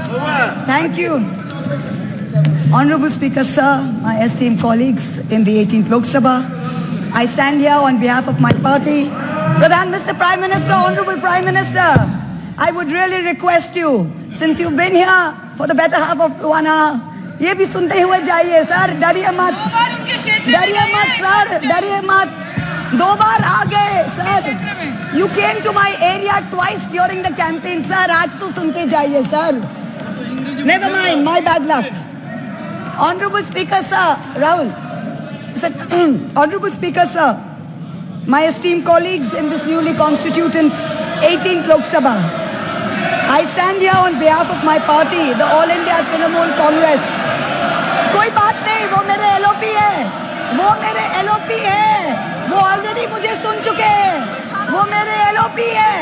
Thank you. Honorable Speaker, sir, my esteemed colleagues in the 18th Lok Sabha, I stand here on behalf of my party. Pradhan, Mr. Prime Minister, Honorable Prime Minister, I would really request you, since you've been here for the better half of 1 hour, ये भी सुनते हुए जाइए sir, डरिए मत sir, डरिए मत, 2 बार आ गए sir. You came to my area twice during the campaign, sir. आज तो सुन के जाइए sir. Never mind, my bad luck. Honorable Speaker, sir, Rahul. Honorable Speaker, sir, my esteemed colleagues in this newly constituted 18th Lok Sabha, I stand here on behalf of my party, the All India Trinamool Congress. कोई बात नहीं, वो मेरे LOP है, वो already मुझे सुन चुके हैं, वो मेरे LOP है.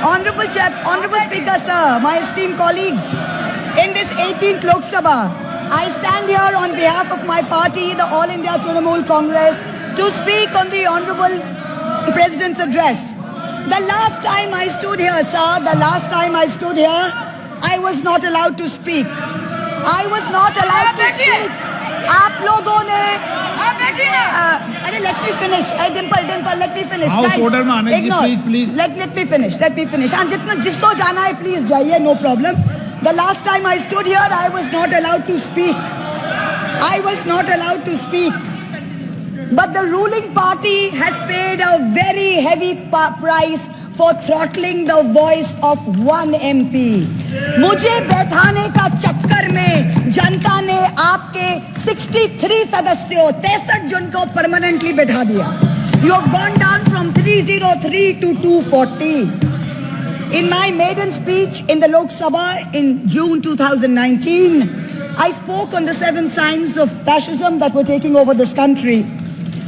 Honorable Speaker, sir, my esteemed colleagues, in this 18th Lok Sabha, I stand here on behalf of my party, the All India Trinamool Congress, to speak on the Honorable President's address. The last time I stood here, sir, I was not allowed to speak. आप लोगों ने अरे let me finish. Dimple, let me finish. House order में आने की please. Let me finish. हाँ, जिसको जाना है please जाइए, no problem. The last time I stood here, I was not allowed to speak. But the ruling party has paid a very heavy price for throttling the voice of one MP. मुझे बैठाने का चक्कर में जनता ने आपके 63 सदस्यों 63 जन को परमानेंटली बैठा दिया. You have gone down from 303 to 240. In my maiden speech in the Lok Sabha in June 2019, I spoke on the 7 signs of fascism that were taking over this country.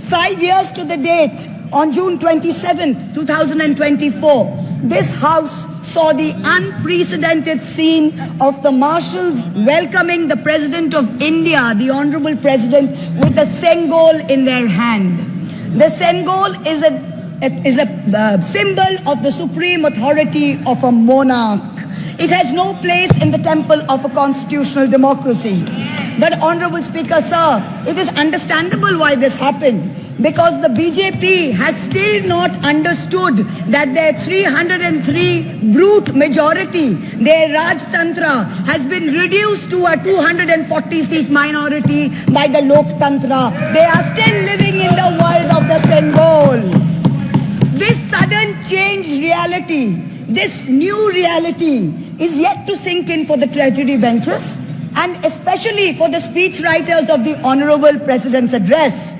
5 years to the date, on June 27, 2024, this House saw the unprecedented scene of the marshals welcoming the President of India, the Honorable President, with a Sengol in their hand. The Sengol is a symbol of the supreme authority of a monarch. It has no place in the temple of a constitutional democracy. But Honorable Speaker, sir, it is understandable why this happened. Because the BJP has still not understood that their 303 brute majority, their Rajtantra, has been reduced to a 240-seat minority by the Loktantra. They are still living in the world of the Sengol. This sudden changed reality, this new reality is yet to sink in for the treasury benches and especially for the speechwriters of the Honorable President's address.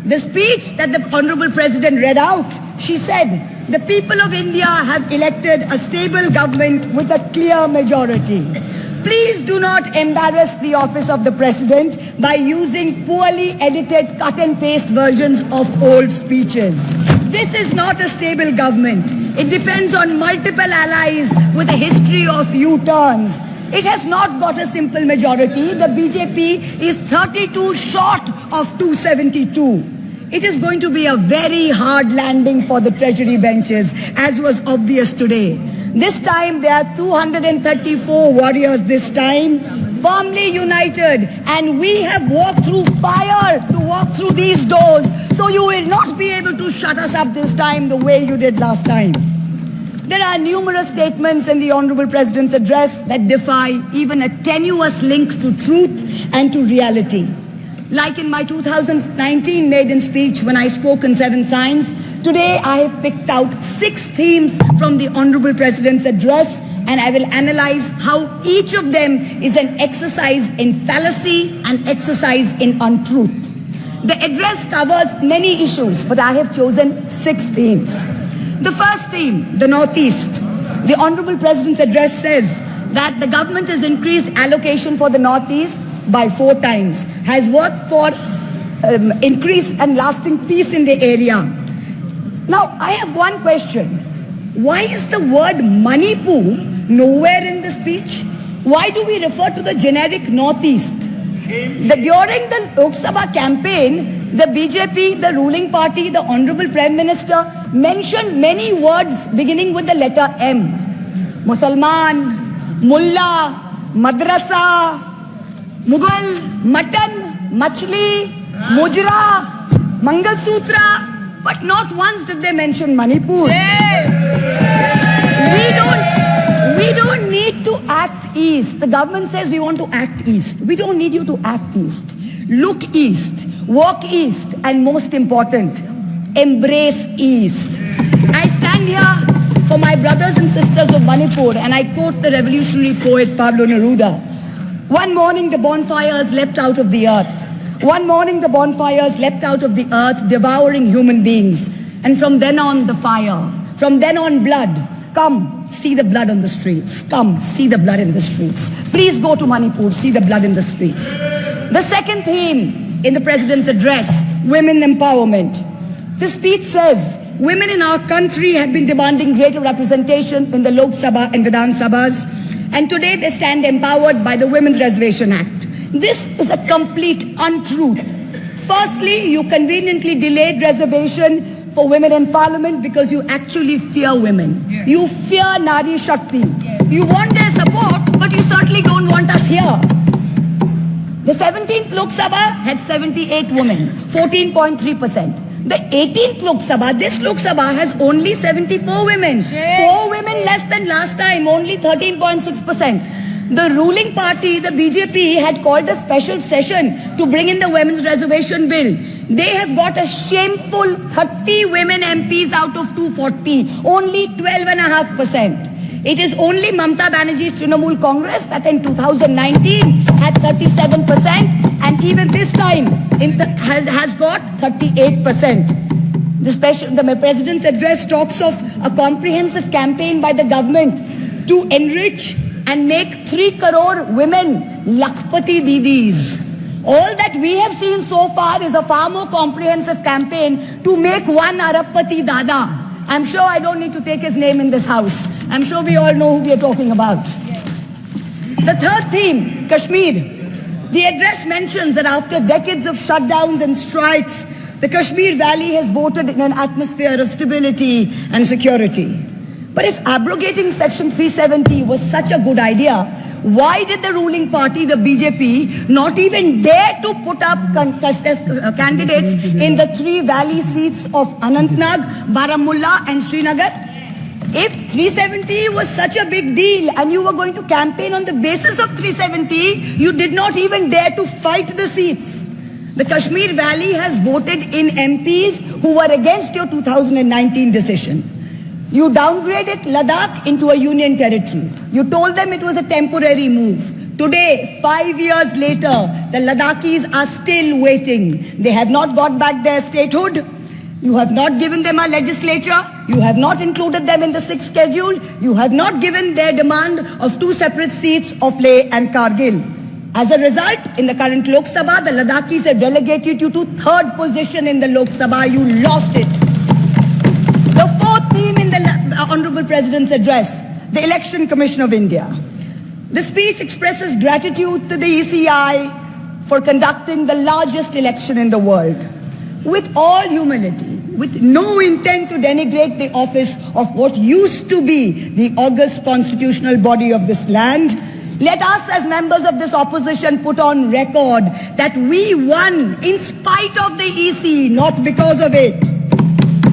The speech that the Honorable President read out, she said, the people of India have elected a stable government with a clear majority. Please do not embarrass the office of the President by using poorly edited cut and paste versions of old speeches. This is not a stable government. It depends on multiple allies with a history of U-turns. It has not got a simple majority. The BJP is 32 short of 272. It is going to be a very hard landing for the treasury benches, as was obvious today. This time there are 234 warriors this time, firmly united, and we have walked through fire to walk through these doors, so you will not be able to shut us up this time the way you did last time. There are numerous statements in the Honorable President's address that defy even a tenuous link to truth and to reality. Like in my 2019 maiden speech when I spoke in 7 signs, today I have picked out 6 themes from the Honorable President's address and I will analyze how each of them is an exercise in fallacy and exercise in untruth. The address covers many issues, but I have chosen 6 themes. The first theme, the Northeast. The Honorable President's address says that the government has increased allocation for the Northeast by 4 times, has worked for increased and lasting peace in the area. Now, I have one question. Why is the word Manipur nowhere in the speech? Why do we refer to the generic Northeast? During the Lok Sabha campaign, the BJP, the ruling party, the Honorable Prime Minister mentioned many words beginning with the letter M. मुसलमान, मुल्ला, मदरसा, Mughal, mutton, मछली, मुजरा, मंगलसूtra, but not once did they mention Manipur. We don't need to act east. The government says we want to act east. We don't need you to act east. Look east, walk east, and most important, embrace east. I stand here for my brothers and sisters of Manipur, and I quote the revolutionary poet Pablo Neruda. One morning the bonfires leapt out of the earth. One morning the bonfires leapt out of the earth, devouring human beings. And from then on the fire, from then on blood. Come, see the blood on the streets. Come, see the blood in the streets. Please go to Manipur, see the blood in the streets. The second theme in the President's address, women empowerment. The speech says, women in our country have been demanding greater representation in the Lok Sabha and Vidhan Sabhas, and today they stand empowered by the Women's Reservation Act. This is a complete untruth. Firstly, you conveniently delayed reservation for women in parliament because you actually fear women. You fear Nari Shakti. You want their support, but you certainly don't want us here. The 17th Lok Sabha had 78 women, 14.3%. The 18th Lok Sabha, this Lok Sabha has only 74 women. 4 women less than last time, only 13.6%. The ruling party, the BJP, had called a special session to bring in the women's reservation bill. They have got a shameful 30 women MPs out of 240, only 12.5%. It is only Mamata Banerjee's Trinamool Congress that in 2019 had 37%, and even this time has got 38%. The President's address talks of a comprehensive campaign by the government to enrich and make 3 crore women Lakhpati Didis. All that we have seen so far is a far more comprehensive campaign to make 1 Arabpati Dada. I'm sure I don't need to take his name in this house. I'm sure we all know who we are talking about. The third theme, Kashmir. The address mentions that after decades of shutdowns and strikes, the Kashmir Valley has voted in an atmosphere of stability and security. But if abrogating Section 370 was such a good idea, why did the ruling party, the BJP, not even dare to put up candidates in the 3 valley seats of Anantnag, Baramulla and Srinagar? If 370 was such a big deal and you were going to campaign on the basis of 370, you did not even dare to fight the seats. The Kashmir Valley has voted in MPs who were against your 2019 decision. You downgraded Ladakh into a union territory. You told them it was a temporary move. Today, 5 years later, the Ladakhis are still waiting. They have not got back their statehood. You have not given them a legislature. You have not included them in the 6th schedule. You have not given their demand of 2 separate seats of Leh and Kargil. As a result, in the current Lok Sabha, the Ladakhis have relegated you to 3rd position in the Lok Sabha. You lost it. The fourth theme in the Honorable President's address, the Election Commission of India. The speech expresses gratitude to the ECI for conducting the largest election in the world. With all humility, with no intent to denigrate the office of what used to be the august constitutional body of this land, let us as members of this opposition put on record that we won in spite of the EC, not because of it.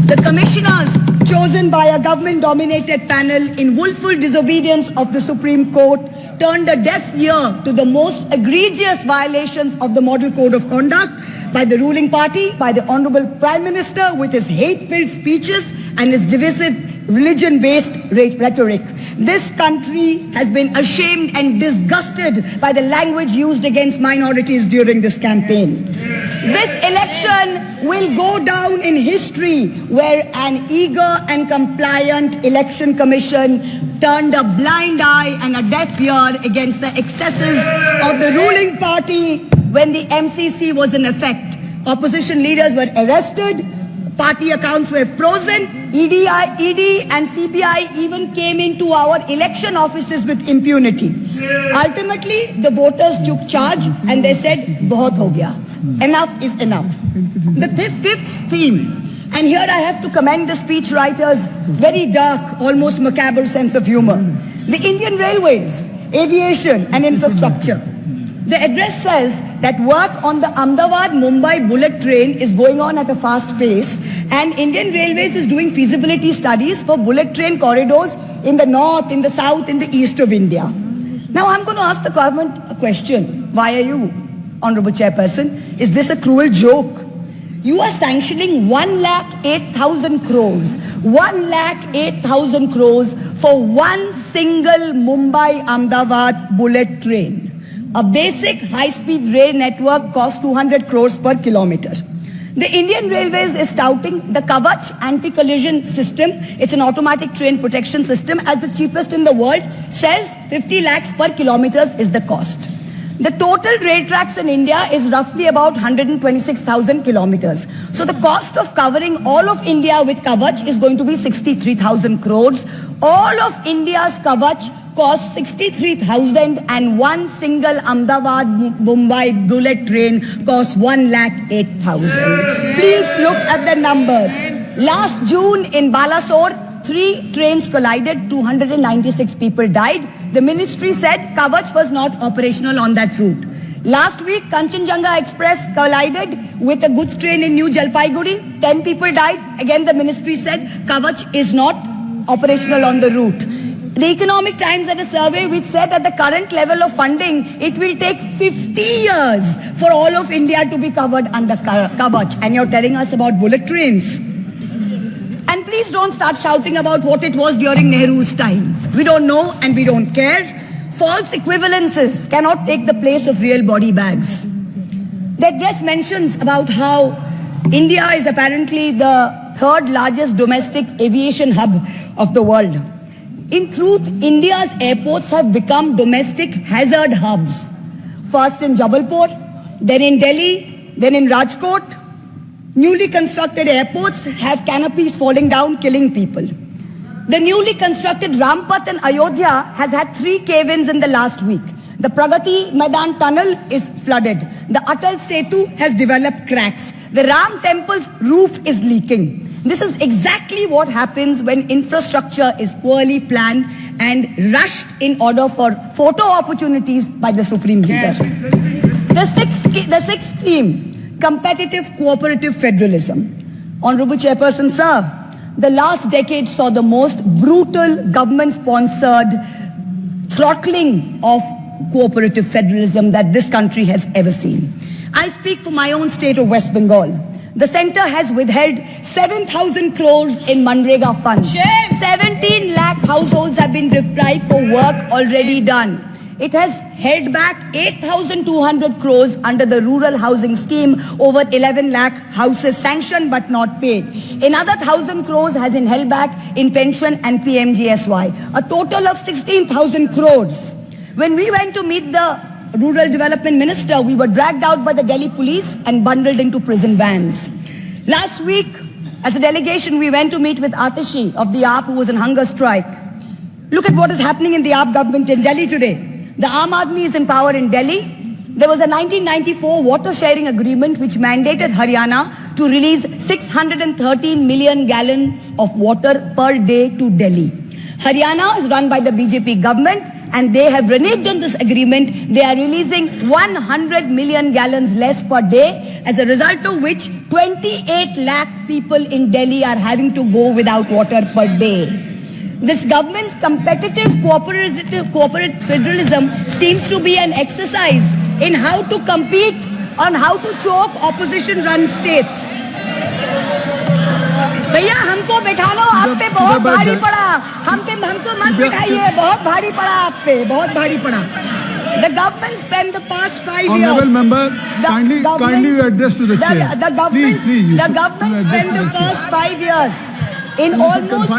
The commissioners chosen by a government-dominated panel in willful disobedience of the Supreme Court turned a deaf ear to the most egregious violations of the Model Code of Conduct by the ruling party, by the Honorable Prime Minister with his hate-filled speeches and his divisive religion-based rhetoric. This country has been ashamed and disgusted by the language used against minorities during this campaign. This election will go down in history where an eager and compliant election commission turned a blind eye and a deaf ear against the excesses of the ruling party when the MCC was in effect. Opposition leaders were arrested, party accounts were frozen, ED and CBI even came into our election offices with impunity. Ultimately, the voters took charge and they said, "Bahut ho gaya. Enough is enough." The 5th theme, and here I have to commend the speechwriter's very dark, almost macabre sense of humor. the Indian Railways, aviation and infrastructure. The address says that work on the Ahmedabad-Mumbai bullet train is going on at a fast pace, and Indian Railways is doing feasibility studies for bullet train corridors in the north, in the south, in the east of India. Now I'm going to ask the government a question. Why are you, Honorable Chairperson? Is this a cruel joke? You are sanctioning 1,08,000 crores. 1,08,000 crores for one single Mumbai-Ahmedabad bullet train. A basic high-speed rail network costs 200 crores per kilometer. The Indian Railways is touting the Kavach anti-collision system. It's an automatic train protection system as the cheapest in the world. Says 50 lakhs per kilometer is the cost. The total rail tracks in India is roughly about 126,000 kilometers. So the cost of covering all of India with Kavach is going to be 63,000 crores. All of India's Kavach costs 63,000 and one single Ahmedabad-Mumbai bullet train costs 1,08,000. Please look at the numbers. Last June in Balasore, 3 trains collided, 296 people died. The ministry said Kavach was not operational on that route. Last week, Kanchenjunga Express collided with a goods train in New Jalpaiguri. 10 people died. Again, the ministry said Kavach is not operational on the route. The Economic Times had a survey which said at the current level of funding, it will take 50 years for all of India to be covered under Kavach. And you're telling us about bullet trains. And please don't start shouting about what it was during Nehru's time. We don't know and we don't care. False equivalences cannot take the place of real body bags. The address mentions about how India is apparently the 3rd largest domestic aviation hub of the world. In truth, India's airports have become domestic hazard hubs. First in Jabalpur, then in Delhi, then in Rajkot. Newly constructed airports have canopies falling down, killing people. The newly constructed Rampath in Ayodhya has had 3 cave-ins in the last week. The Pragati Maidan tunnel is flooded. The Atal Setu has developed cracks. The Ram temple's roof is leaking. This is exactly what happens when infrastructure is poorly planned and rushed in order for photo opportunities by the Supreme Leader. The sixth theme, competitive cooperative federalism. Honorable Chairperson, sir, the last decade saw the most brutal government-sponsored throttling of cooperative federalism that this country has ever seen. I speak for my own state of West Bengal. The centre has withheld 7,000 crores in Manrega funds. 17 lakh households have been deprived for work already done. It has held back 8,200 crores under the rural housing scheme, over 11 lakh houses sanctioned but not paid. Another 1,000 crores has been held back in pension and PMGSY. A total of 16,000 crores. When we went to meet the Rural Development Minister, we were dragged out by the Delhi police and bundled into prison vans. Last week, as a delegation, we went to meet with Atishi of the AAP, who was on hunger strike. Look at what is happening in the AAP government in Delhi today. The Aam Aadmi is in power in Delhi. There was a 1994 water sharing agreement which mandated Haryana to release 613 million gallons of water per day to Delhi. Haryana is run by the BJP government, and they have reneged on this agreement. They are releasing 100 million gallons less per day, as a result of which 28 lakh people in Delhi are having to go without water per day. This government's competitive cooperative federalism seems to be an exercise in how to compete on how to choke opposition-run states. भैया हमको बैठा लो, आप पे बहुत भारी पड़ा, हमको मत बिठाइए, बहुत भारी पड़ा आप पे, बहुत भारी पड़ा. The government spent the past 5 years. Honorable member, kindly you address to the chair. The government spent the first 5 years in almost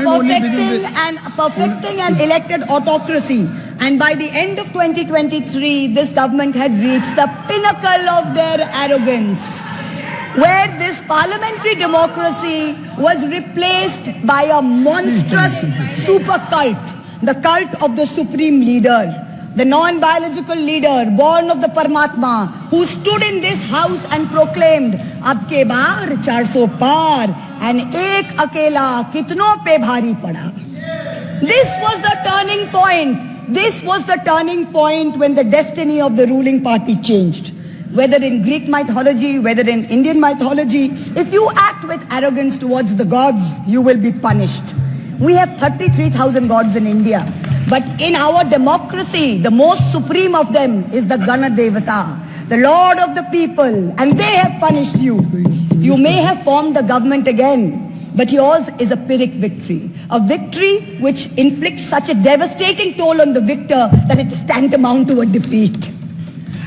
perfecting an elected autocracy. And by the end of 2023, this government had reached the pinnacle of their arrogance, where this parliamentary democracy was replaced by a monstrous super cult, the cult of the supreme leader, the non-biological leader born of the Paramatma, who stood in this house and proclaimed, "Ab ke baar 400 par and ek akela kitno pe bhari pada." This was the turning point. This was the turning point when the destiny of the ruling party changed. Whether in Greek mythology, whether in Indian mythology, if you act with arrogance towards the gods, you will be punished. We have 33,000 gods in India. But in our democracy, the most supreme of them is the Gana Devata, the Lord of the people, and they have punished you. You may have formed the government again, but yours is a Pyrrhic victory. A victory which inflicts such a devastating toll on the victor that it is tantamount to a defeat.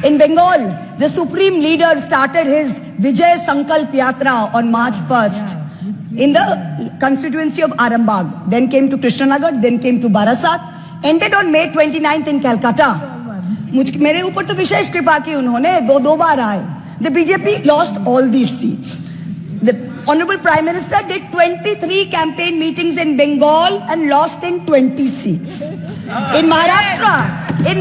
In Bengal, the supreme leader started his Vijay Sankalp Yatra on March 1st in the constituency of Arambagh. Then came to Krishnanagar, then came to Barasat, ended on May 29th in Calcutta. मेरे ऊपर तो विशेष कृपा की उन्होंने दो बार आए. The BJP lost all these seats. The Honorable Prime Minister did 23 campaign meetings in Bengal and lost in 20 seats. In Maharashtra, the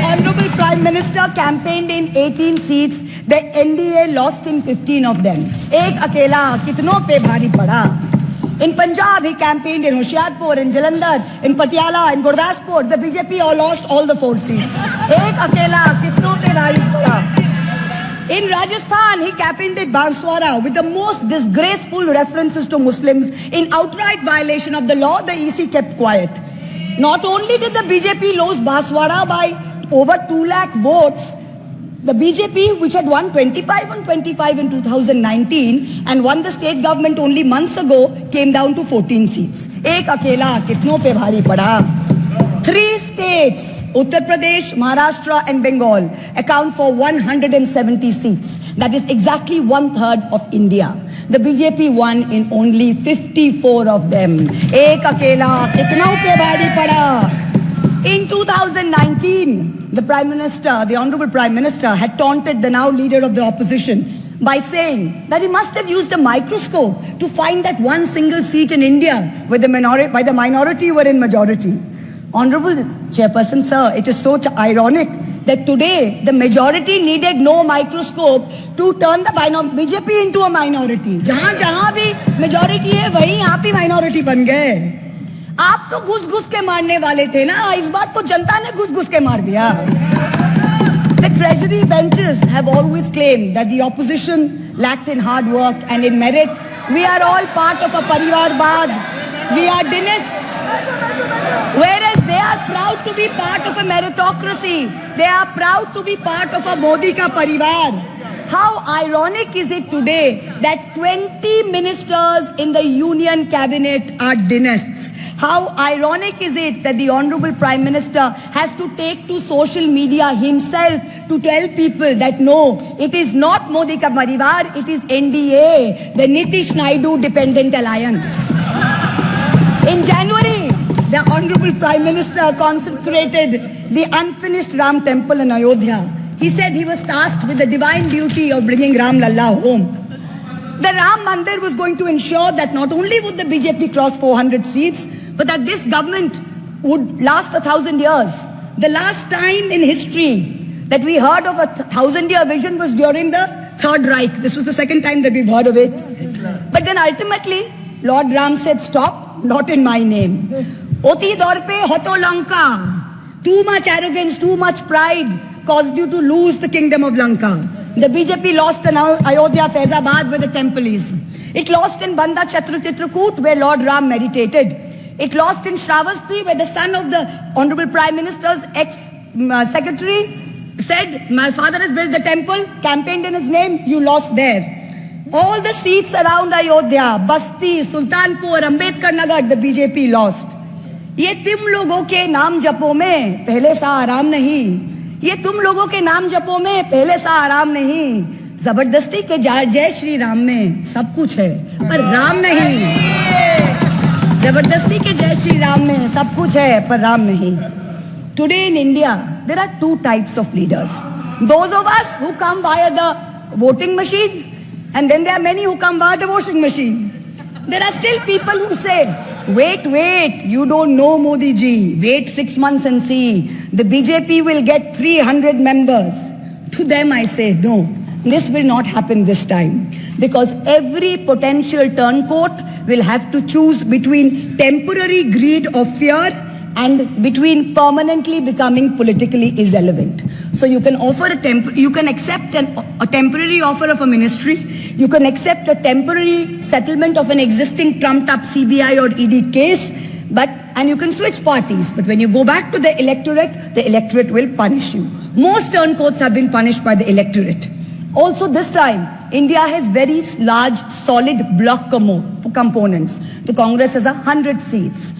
Honorable Prime Minister campaigned in 18 seats. The NDA lost in 15 of them. एक अकेला कितनों पे भारी पड़ा. In Punjab, he campaigned in Hoshiarpur, in Jalandhar, in Patiala, in Gurdaspur. The BJP all lost all the 4 seats. एक अकेला कितनों पे भारी पड़ा. In Rajasthan, he campaigned at Banswara with the most disgraceful references to Muslims. In outright violation of the law, the EC kept quiet. Not only did the BJP lose Banswara by over 2 lakh votes, the BJP, which had won 25 on 25 in 2019 and won the state government only months ago, came down to 14 seats. Ek akela kitno pe bhari pada. 3 states, Uttar Pradesh, Maharashtra and Bengal, account for 170 seats. That is exactly 1/3 of India. The BJP won in only 54 of them. Ek akela kitno pe bhari pada. In 2019, the Prime Minister, the Honorable Prime Minister, had taunted the now leader of the opposition by saying that he must have used a microscope to find that one single seat in India where the minority were in majority. Honorable Chairperson, sir, it is so ironic that today the majority needed no microscope to turn the BJP into a minority. जहां भी majority है, वहीं आप ही minority बन गए. आप तो घुस-घुस के मारने वाले थे ना, इस बार तो जनता ने घुस-घुस के मार दिया. The treasury benches have always claimed that the opposition lacked in hard work and in merit. We are all part of a Parivarvad. We are dynasts. Whereas they are proud to be part of a meritocracy. They are proud to be part of a Modi ka Parivar. How ironic is it today that 20 ministers in the union cabinet are dynasts? How ironic is it that the Honorable Prime Minister has to take to social media himself to tell people that no, it is not Modi ka Parivar, it is NDA, the Nitish Naidu Dependent Alliance. In January, the Honorable Prime Minister consecrated the unfinished Ram temple in Ayodhya. He said he was tasked with the divine duty of bringing Ram Lalla home. The Ram Mandir was going to ensure that not only would the BJP cross 400 seats, but that this government would last 1,000 years. The last time in history that we heard of a 1,000-year vision was during the Third Reich. This was the second time that we've heard of it. But then ultimately, Lord Ram said, stop, not in my name. Oti dorpe hoto Lanka. Too much arrogance, too much pride caused you to lose the kingdom of Lanka. The BJP lost in Ayodhya, Faizabad, where the temple is. It lost in Banda Chitrakoot, where Lord Ram meditated. It lost in Shravasti, where the son of the Honorable Prime Minister's ex-secretary said, my father has built the temple, campaigned in his name, you lost there. All the seats around Ayodhya, Basti, Sultanpur, Ambedkar Nagar, the BJP lost. ये तुम लोगों के नाम जपो में पहले सा आराम नहीं. ये तुम लोगों के नाम जपो में पहले सा आराम नहीं. जबरदस्ती के जय श्री राम में सब कुछ है, पर राम नहीं. जबरदस्ती के जय श्री राम में सब कुछ है, पर राम नहीं. Today in India, there are 2 types of leaders. Those of us who come via the voting machine, and then there are many who come via the washing machine. There are still people who say, wait, you don't know Modi ji. Wait 6 months and see. The BJP will get 300 members. To them I say, no. This will not happen this time, because every potential turncoat will have to choose between temporary greed or fear and between permanently becoming politically irrelevant. So you can offer you can accept a temporary offer of a ministry, you can accept a temporary settlement of an existing trumped up CBI or ED case, and you can switch parties. But when you go back to the electorate will punish you. Most turncoats have been punished by the electorate. Also this time, India has very large, solid bloc components. The Congress has 100 seats.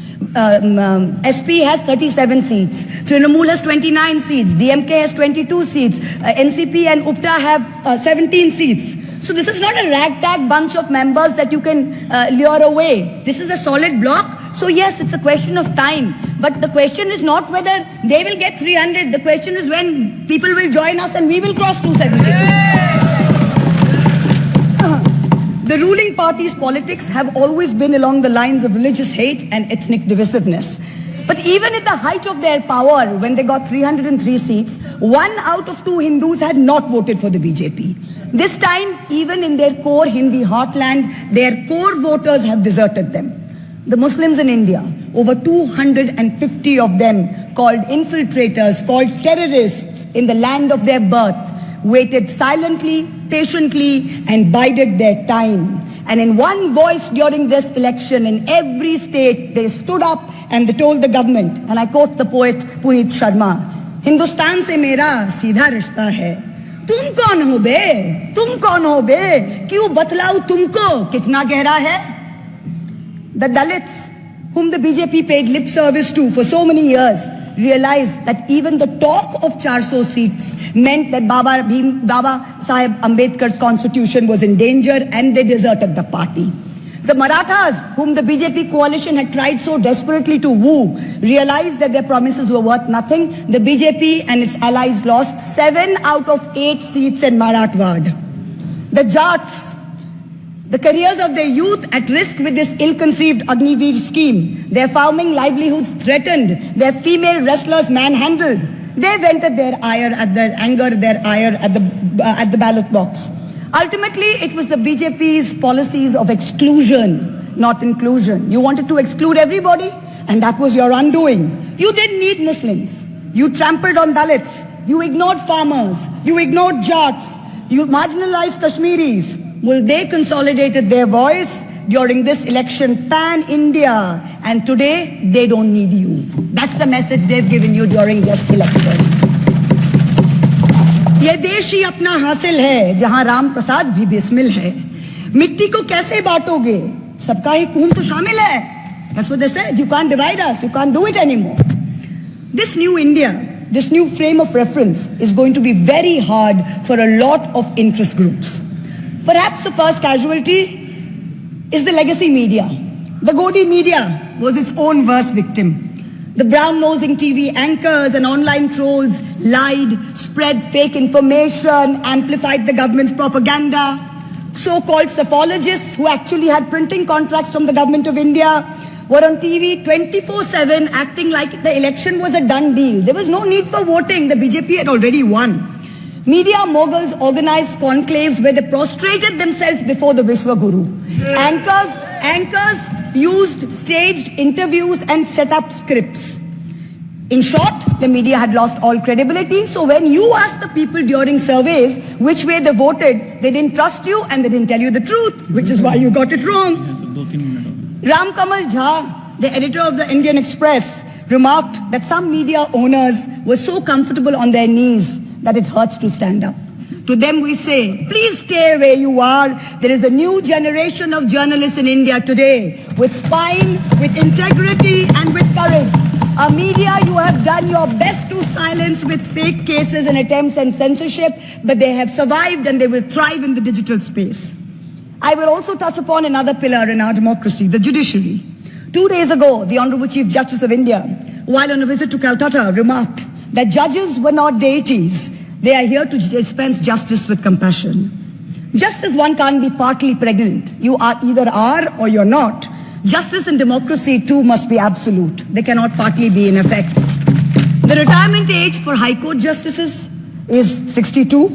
SP has 37 seats. Trinamool has 29 seats. DMK has 22 seats. NCP and UPTA have 17 seats. So this is not a ragtag bunch of members that you can lure away. This is a solid bloc. So yes, it's a question of time. But the question is not whether they will get 300. The question is when people will join us and we will cross 272. The ruling party's politics have always been along the lines of religious hate and ethnic divisiveness. But even at the height of their power, when they got 303 seats, 1 out of 2 Hindus had not voted for the BJP. This time, even in their core Hindi heartland, their core voters have deserted them. The Muslims in India, over 250 of them called infiltrators, called terrorists in the land of their birth, waited silently, patiently, and bided their time. And in one voice during this election, in every state, they stood up and they told the government, and I quote the poet Puneet Sharma, "Hindustan se mera seedha rishta hai. Tum kaun ho be? Tum kaun ho be? Kyun batlaau tumko kitna gehra hai?" The Dalits, whom the BJP paid lip service to for so many years, realized that even the talk of 400 seats meant that Baba Sahib Ambedkar's constitution was in danger, and they deserted the party. The Marathas, whom the BJP coalition had tried so desperately to woo, realized that their promises were worth nothing. The BJP and its allies lost 7 out of 8 seats in Marathwad. The Jats, the careers of their youth at risk with this ill-conceived Agniveer scheme, their farming livelihoods threatened, their female wrestlers manhandled. They vented their ire at the ballot box. Ultimately, it was the BJP's policies of exclusion, not inclusion. You wanted to exclude everybody, and that was your undoing. You didn't need Muslims. You trampled on Dalits. You ignored farmers. You ignored Jats. You marginalized Kashmiris. Well, they consolidated their voice during this election pan-India, and today they don't need you. That's the message they've given you during this election. ये देश ही अपना हासिल है जहां राम प्रसाद भी बिस्मिल है. मिट्टी को कैसे बांटोगे? सबका ही खून तो शामिल है. That's what they said. You can't divide us. You can't do it anymore. This new India, this new frame of reference is going to be very hard for a lot of interest groups. Perhaps the first casualty is the legacy media. The Godi media was its own worst victim. The brown-nosing TV anchors and online trolls lied, spread fake information, amplified the government's propaganda. So-called psephologists who actually had printing contracts from the government of India were on TV 24/7 acting like the election was a done deal. There was no need for voting. The BJP had already won. Media moguls organized conclaves where they prostrated themselves before the Vishwa Guru. Anchors used staged interviews and set up scripts. In short, the media had lost all credibility. So when you asked the people during surveys which way they voted, they didn't trust you and they didn't tell you the truth, which is why you got it wrong. Ram Kamal Jha, the editor of the Indian Express, remarked that some media owners were so comfortable on their knees that it hurts to stand up. To them we say, please stay where you are. There is a new generation of journalists in India today with spine, with integrity and with courage. Our media, you have done your best to silence with fake cases and attempts and censorship, but they have survived and they will thrive in the digital space. I will also touch upon another pillar in our democracy, the judiciary. 2 days ago, the Honorable Chief Justice of India, while on a visit to Calcutta, remarked that judges were not deities. They are here to dispense justice with compassion. Just as one can't be partly pregnant, you either are or you're not. Justice and democracy too must be absolute. They cannot partly be in effect. The retirement age for High Court justices is 62,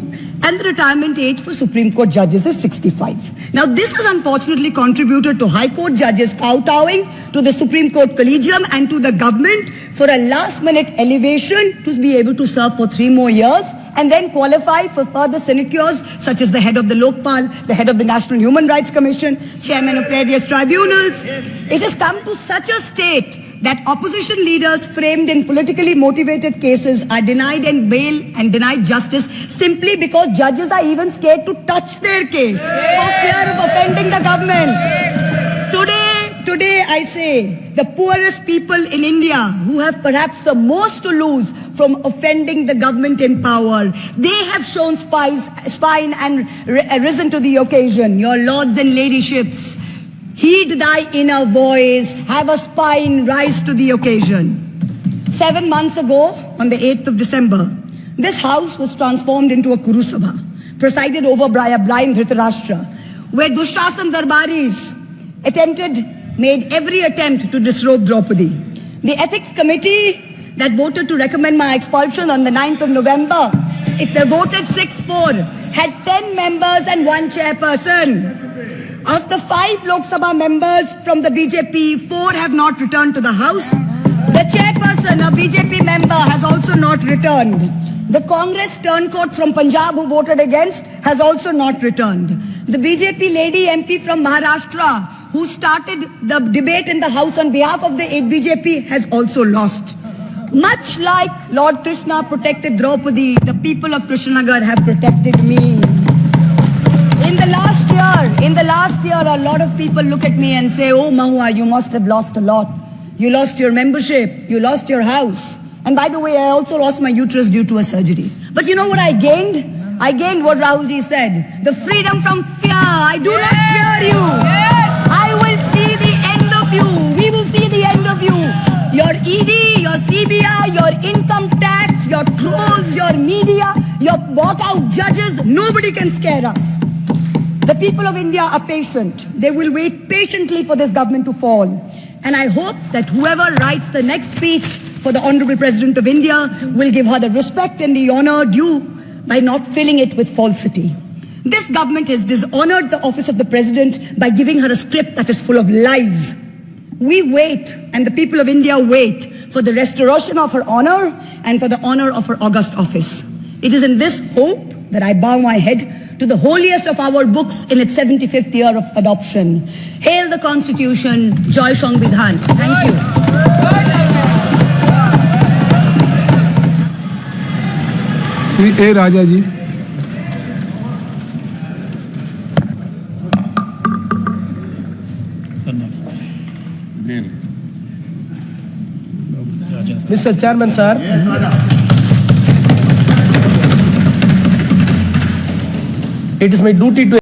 and the retirement age for Supreme Court judges is 65. Now, this has unfortunately contributed to High Court judges kowtowing to the Supreme Court Collegium and to the government for a last-minute elevation to be able to serve for 3 more years and then qualify for further sinecures such as the head of the Lokpal, the head of the National Human Rights Commission, chairman of various tribunals. It has come to such a state that opposition leaders framed in politically motivated cases are denied and bail and denied justice simply because judges are even scared to touch their case for fear of offending the government. Today I say the poorest people in India who have perhaps the most to lose from offending the government in power, they have shown spine and risen to the occasion. Your lords and ladyships, heed thy inner voice, have a spine, rise to the occasion. 7 months ago, on the 8th of December, this house was transformed into a Kuru Sabha, presided over by a blind Dhritarashtra, where Dushrasan Darbaris made every attempt to disrobe Draupadi. The ethics committee that voted to recommend my expulsion on the 9th of November, they voted 6-4, had 10 members and 1 chairperson. Of the 5 Lok Sabha members from the BJP, 4 have not returned to the House. The chairperson, a BJP member, has also not returned. The Congress turncoat from Punjab who voted against has also not returned. The BJP lady MP from Maharashtra who started the debate in the House on behalf of the BJP has also lost. Much like Lord Krishna protected Draupadi, the people of Krishnanagar have protected me. In the last year, a lot of people look at me and say, oh Mahua, you must have lost a lot. You lost your membership, you lost your house. And by the way, I also lost my uterus due to a surgery. But you know what I gained? I gained what Rahulji said, the freedom from fear. I do not fear you. I will see the end of you. We will see the end of you. Your ED, your CBI, your income tax, your trolls, your media, your bought out judges, nobody can scare us. The people of India are patient. They will wait patiently for this government to fall. And I hope that whoever writes the next speech for the Honorable President of India will give her the respect and the honor due by not filling it with falsity. This government has dishonored the office of the President by giving her a script that is full of lies. We wait, and the people of India wait, for the restoration of her honor and for the honor of her august office. It is in this hope that I bow my head to the holiest of our books in its 75th year of adoption. Hail the Constitution, Joy Sangvidhan. Thank you. Sri A. Raja ji. Mr. Chairman, sir. It is my duty to